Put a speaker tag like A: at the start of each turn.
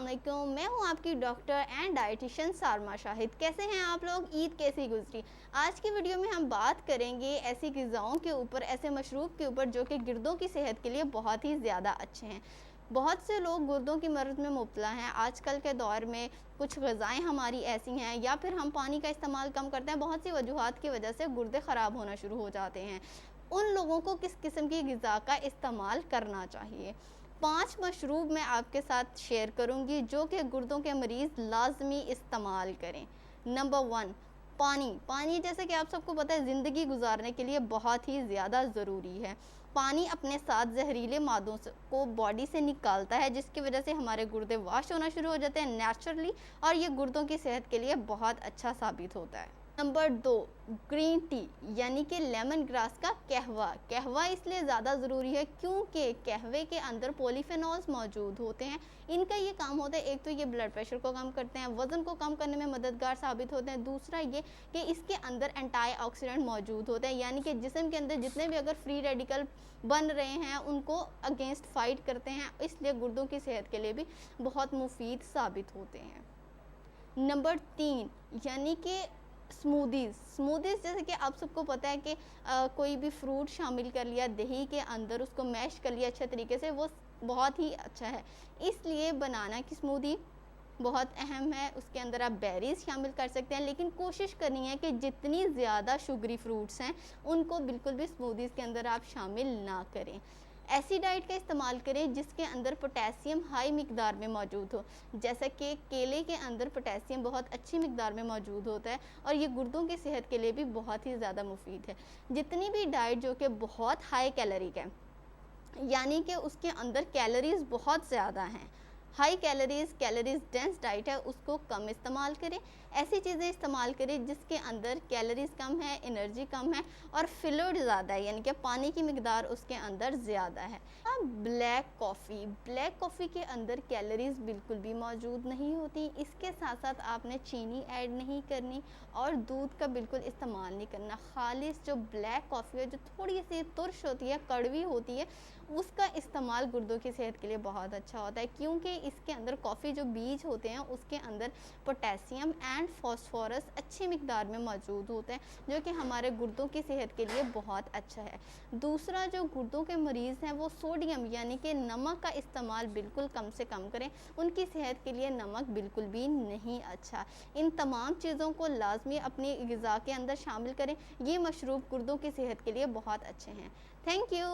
A: अस्सलाम वालेकुम, मैं हूं आपकी डॉक्टर एंड डाइटिशियन सारमा शाहिद। कैसे हैं आप लोग? ईद कैसी गुजरी? आज की वीडियो में हम बात करेंगे ऐसी ग़िज़ाओं के ऊपर, ऐसे मशरूब के ऊपर जो कि गुर्दों की सेहत के लिए बहुत ही ज़्यादा अच्छे हैं। बहुत से लोग गुर्दों की मर्ज़ में मुब्तला हैं। आजकल के दौर में कुछ ग़िज़ाएँ हमारी ऐसी हैं, या फिर हम पानी का इस्तेमाल कम करते हैं, बहुत सी वजूहात की वजह से गुर्दे ख़राब होना शुरू हो जाते हैं। उन लोगों को किस किस्म की ग़िज़ा का इस्तेमाल करना चाहिए? 5 मशरूब मैं आपके साथ शेयर करूंगी जो कि गुर्दों के मरीज़ लाजमी इस्तेमाल करें। नंबर 1, पानी जैसे कि आप सबको पता है ज़िंदगी गुजारने के लिए बहुत ही ज़्यादा ज़रूरी है। पानी अपने साथ जहरीले मादों को बॉडी से निकालता है, जिसकी वजह से हमारे गुर्दे वॉश होना शुरू हो जाते हैं नेचुरली, और ये गुर्दों की सेहत के लिए बहुत अच्छा साबित होता है। नंबर 2, ग्रीन टी यानी कि लेमन ग्रास का कहवा इसलिए ज़्यादा ज़रूरी है क्योंकि कहवे के अंदर पॉलीफेनॉल्स मौजूद होते हैं। इनका ये काम होता है, एक तो ये ब्लड प्रेशर को कम करते हैं, वज़न को कम करने में मददगार साबित होते हैं। दूसरा ये कि इसके अंदर एंटीऑक्सीडेंट मौजूद होते हैं, यानी कि जिस्म के अंदर जितने भी अगर फ्री रेडिकल बन रहे हैं उनको अगेंस्ट फाइट करते हैं, इसलिए गुर्दों की सेहत के लिए भी बहुत मुफीद साबित होते हैं। नंबर 3 यानी कि स्मूदीज़ जैसे कि आप सबको पता है कि कोई भी फ्रूट शामिल कर लिया दही के अंदर, उसको मैश कर लिया अच्छे तरीके से, वो बहुत ही अच्छा है। इसलिए बनाना की स्मूदी बहुत अहम है। उसके अंदर आप बेरीज़ शामिल कर सकते हैं, लेकिन कोशिश करनी है कि जितनी ज़्यादा शुगरी फ्रूट्स हैं उनको बिल्कुल भी स्मूदीज़ के अंदर आप शामिल ना करें। ऐसी डाइट का इस्तेमाल करें जिसके अंदर पोटेशियम हाई मिकदार में मौजूद हो, जैसा कि केले के अंदर पोटेशियम बहुत अच्छी मिकदार में मौजूद होता है, और ये गुर्दों की सेहत के लिए भी बहुत ही ज़्यादा मुफीद है। जितनी भी डाइट जो कि बहुत हाई कैलोरिक है, यानी कि उसके अंदर कैलोरीज़ बहुत ज़्यादा हैं, हाई कैलोरीज़ डेंस डाइट है, उसको कम इस्तेमाल करें। ऐसी चीज़ें इस्तेमाल करें जिसके अंदर कैलोरीज़ कम है, एनर्जी कम है, और फ्लूइड ज़्यादा है, यानी कि पानी की मिकदार उसके अंदर ज़्यादा है। अब ब्लैक कॉफ़ी के अंदर कैलोरीज़ बिल्कुल भी मौजूद नहीं होती। इसके साथ साथ आपने चीनी ऐड नहीं करनी और दूध का बिल्कुल इस्तेमाल नहीं करना। खालिस जो ब्लैक कॉफ़ी है, जो थोड़ी सी तुर्श होती है, कड़वी होती है, उसका इस्तेमाल गुर्दों की सेहत के लिए बहुत अच्छा होता है, क्योंकि इसके अंदर कॉफ़ी जो बीज होते हैं उसके अंदर पोटेशियम एंड फॉस्फोरस अच्छी मिकदार में मौजूद होते हैं, जो कि हमारे गुर्दों की सेहत के लिए बहुत अच्छा है। दूसरा, जो गुर्दों के मरीज़ हैं वो सोडियम यानी कि नमक का इस्तेमाल बिल्कुल कम से कम करें, उनकी सेहत के लिए नमक बिल्कुल भी नहीं अच्छा। इन तमाम चीज़ों को लाजमी अपनी ग़िज़ा के अंदर शामिल करें। ये मशरूब गुर्दों की सेहत के लिए बहुत अच्छे हैं। Thank you.